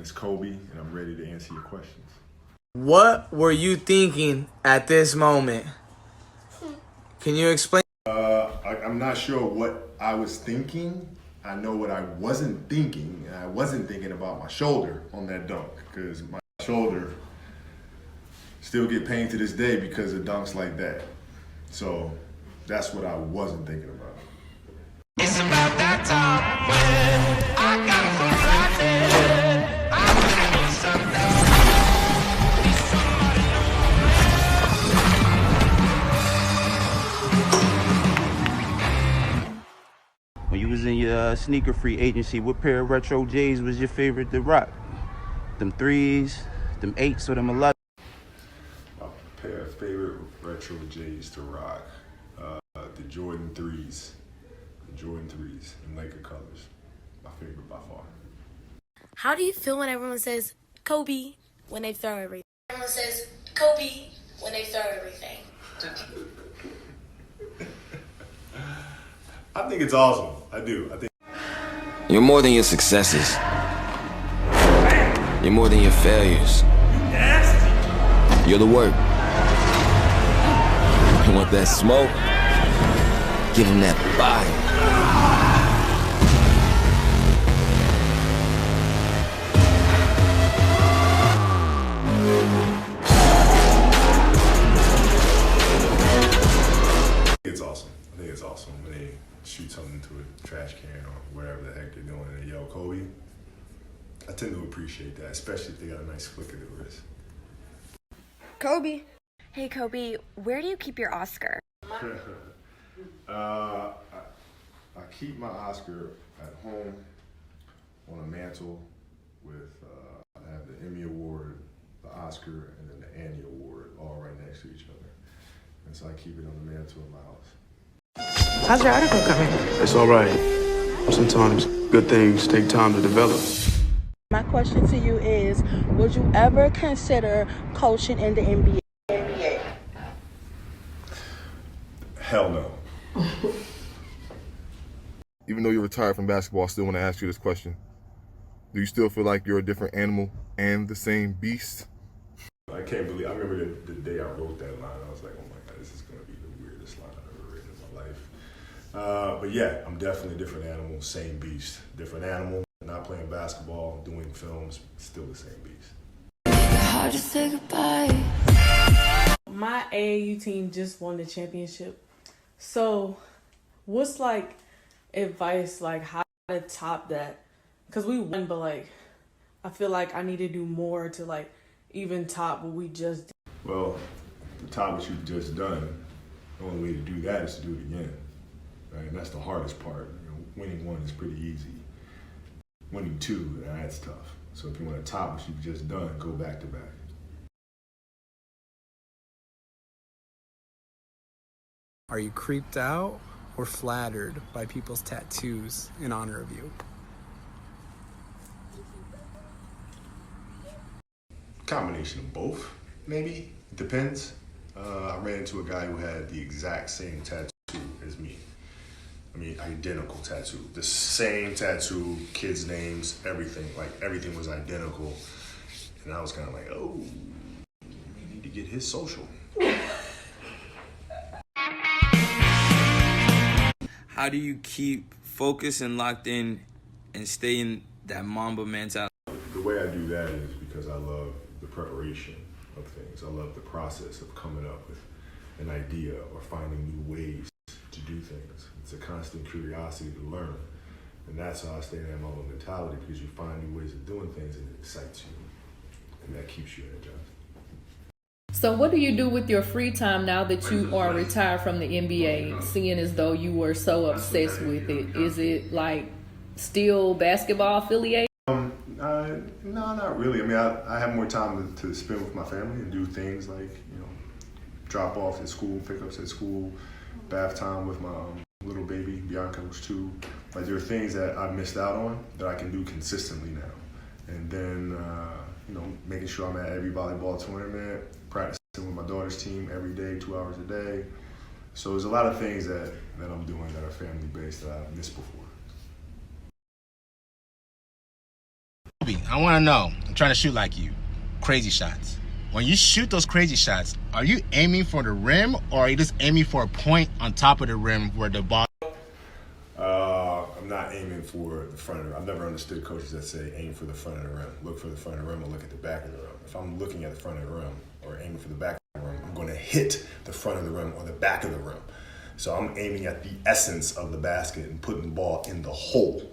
is Kobe, and I'm ready to answer your questions. What were you thinking at this moment? Can you explain? I'm not sure what I was thinking. I know what I wasn't thinking, and I wasn't thinking about my shoulder on that dunk, because my shoulder still get pain to this day because of dunks like that. So that's what I wasn't thinking about. It's about that time when I got When you was in your sneaker free agency, what pair of retro J's was your favorite to rock? Them 3s, them 8s, or them 11s? My pair of favorite retro J's to rock, the Jordan 3s. The Jordan 3s in Laker colors. My favorite by far. How do you feel when everyone says Kobe when they throw everything? Everyone says Kobe when they throw everything. I think it's awesome. I do. I think You're more than your successes. You're more than your failures. You're the work. You want that smoke? Give him that body. it's awesome. I think it's awesome when they shoot something into a trash can or whatever the heck they're doing and they yell Kobe. I tend to appreciate that, especially if they got a nice flick of the wrist. Kobe. Hey, Kobe, where do you keep your Oscar? I keep my Oscar at home on a mantle with, I have the Emmy Award, the Oscar, and then the Annie Award all right next to each other. And so I keep it on the mantle in my house. How's your article coming? It's all right. Sometimes good things take time to develop. My question to you is, would you ever consider coaching in the NBA? Hell no. Even though you're retired from basketball, I still want to ask you this question. Do you still feel like you're a different animal and the same beast? I can't believe, I remember the day I wrote that line, I was like, oh my God, this is going to be the weirdest line I've ever written in my life. But yeah, I'm definitely a different animal, same beast. Different animal, not playing basketball, doing films, still the same beast. Hard to say goodbye. My AAU team just won the championship. So what's like advice, like how to top that? Because we won, but like I feel like I need to do more to like even top what we just did. Well, to top what you've just done, the only way to do that is to do it again. Right? And that's the hardest part. You know, winning one is pretty easy. Winning two, that's tough. So if you want to top what you've just done, go back to back. Are you creeped out or flattered by people's tattoos in honor of you? Combination of both, maybe. It depends. I ran into a guy who had the exact same tattoo as me. I mean, identical tattoo. The same tattoo, kids' names, everything. Like, everything was identical. And I was kind of like, oh, we need to get his social. How do you keep focused and locked in and stay in that Mamba mentality? The way I do that is because I love the preparation of things. I love the process of coming up with an idea or finding new ways to do things. It's a constant curiosity to learn. And that's how I stay in that Mamba mentality, because you find new ways of doing things and it excites you. And that keeps you energized. So what do you do with your free time now that you are retired from the NBA, seeing as though you were so obsessed with it? Is it like still basketball affiliated? No, not really. I mean, I have more time to spend with my family and do things like, you know, drop off at school, pickups at school, bath time with my little baby, Bianca, who's 2. Like, there are things that I missed out on that I can do consistently now. And then, you know, making sure I'm at every volleyball tournament, practicing with my daughter's team every day, 2 hours a day. So there's a lot of things that I'm doing that are family-based that I've missed before. I want to know. I'm trying to shoot like you. Crazy shots. When you shoot those crazy shots, are you aiming for the rim or are you just aiming for a point on top of the rim where the ball... I'm not aiming for the front of the rim. I've never understood coaches that say aim for the front of the rim. Look for the front of the rim or look at the back of the rim. If I'm looking at the front of the rim or aiming for the back of the rim, I'm going to hit the front of the rim or the back of the rim. So I'm aiming at the essence of the basket and putting the ball in the hole.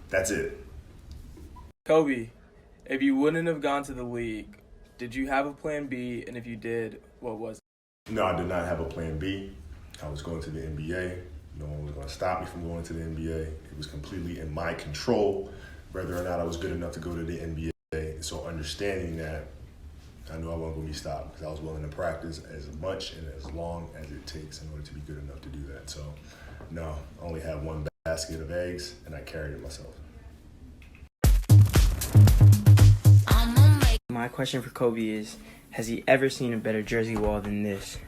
That's it. Kobe, if you wouldn't have gone to the league, did you have a plan B? And if you did, what was it? No, I did not have a plan B. I was going to the NBA. No one was going to stop me from going to the NBA. It was completely in my control whether or not I was good enough to go to the NBA. So understanding that, I knew I wasn't going to be stopped because I was willing to practice as much and as long as it takes in order to be good enough to do that. So, no, I only had one basket of eggs, and I carried it myself. My question for Kobe is, has he ever seen a better jersey wall than this?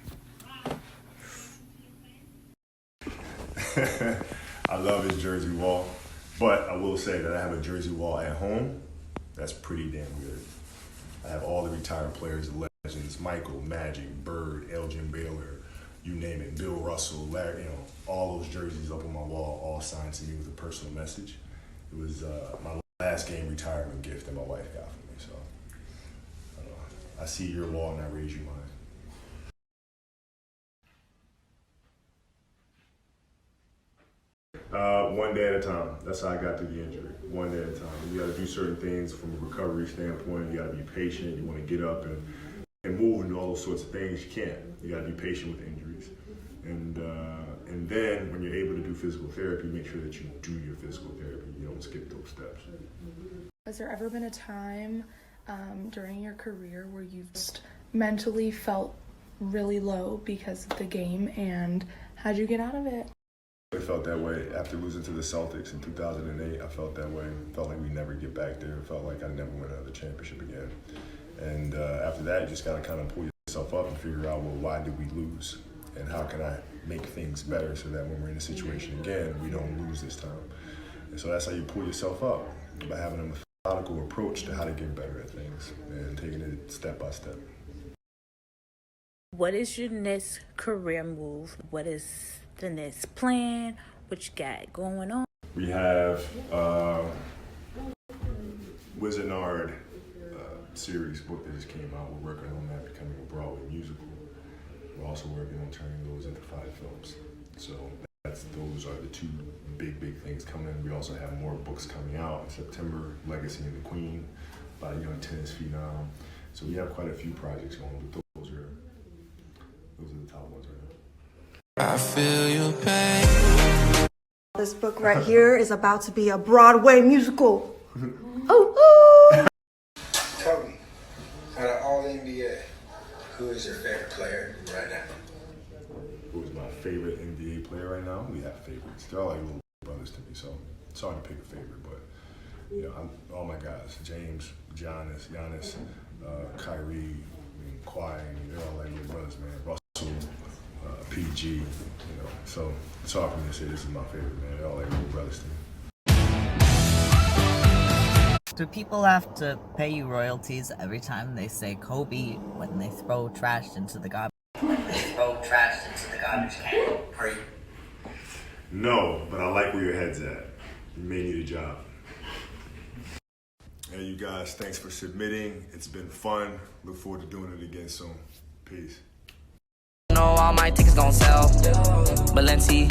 I love his jersey wall, but I will say that I have a jersey wall at home that's pretty damn good. I have all the retired players, the legends, Michael, Magic, Bird, Elgin Baylor, you name it, Bill Russell, Larry, all those jerseys up on my wall, all signed to me with a personal message. It was my last game retirement gift that my wife got for me, so I see your wall and I raise you mine. One day at a time. That's how I got through the injury. One day at a time. You got to do certain things from a recovery standpoint. You got to be patient. You want to get up and move and do all those sorts of things. You can't. You got to be patient with injuries. And then when you're able to do physical therapy, make sure that you do your physical therapy. You don't skip those steps. Has there ever been a time during your career where you've just mentally felt really low because of the game, and how'd you get out of it? I felt that way after losing to the Celtics in 2008. I felt that way. Felt like we never get back there. Felt like I never win another championship again. And after that, you just got to kind of pull yourself up and figure out, well, why did we lose? And how can I make things better so that when we're in a situation again, we don't lose this time? And so that's how you pull yourself up, by having a methodical approach to how to get better at things and taking it step by step. What is your next career move? What is the next plan? What you got going on? We have Wizard series book that just came out. We're working on that becoming a Broadway musical. We're also working on turning those into 5 films. So those are the 2 big things coming. We also have more books coming out in September. Legacy and the Queen by a young tennis phenom. So we have quite a few projects going, but those are the top ones right now. I feel your pain. This book right here is about to be a Broadway musical. Oh. Kobe, out of all the NBA, who is your favorite player right now? Who is my favorite NBA player right now? We have favorites. They're all like little brothers to me, so it's hard to pick a favorite. But all my guys: James, Giannis, Kyrie, Kawhi. They're all like little brothers, man. Russell, PG. So it's hard for me to say this is my favorite, man. They're all like little brothers to me. Do people have to pay you royalties every time they say Kobe when they throw trash into the garbage? can? No, but I like where your head's at. You may need a job. Hey, you guys, thanks for submitting. It's been fun. Look forward to doing it again soon. Peace. Know all my tickets gon' sell. Balenci,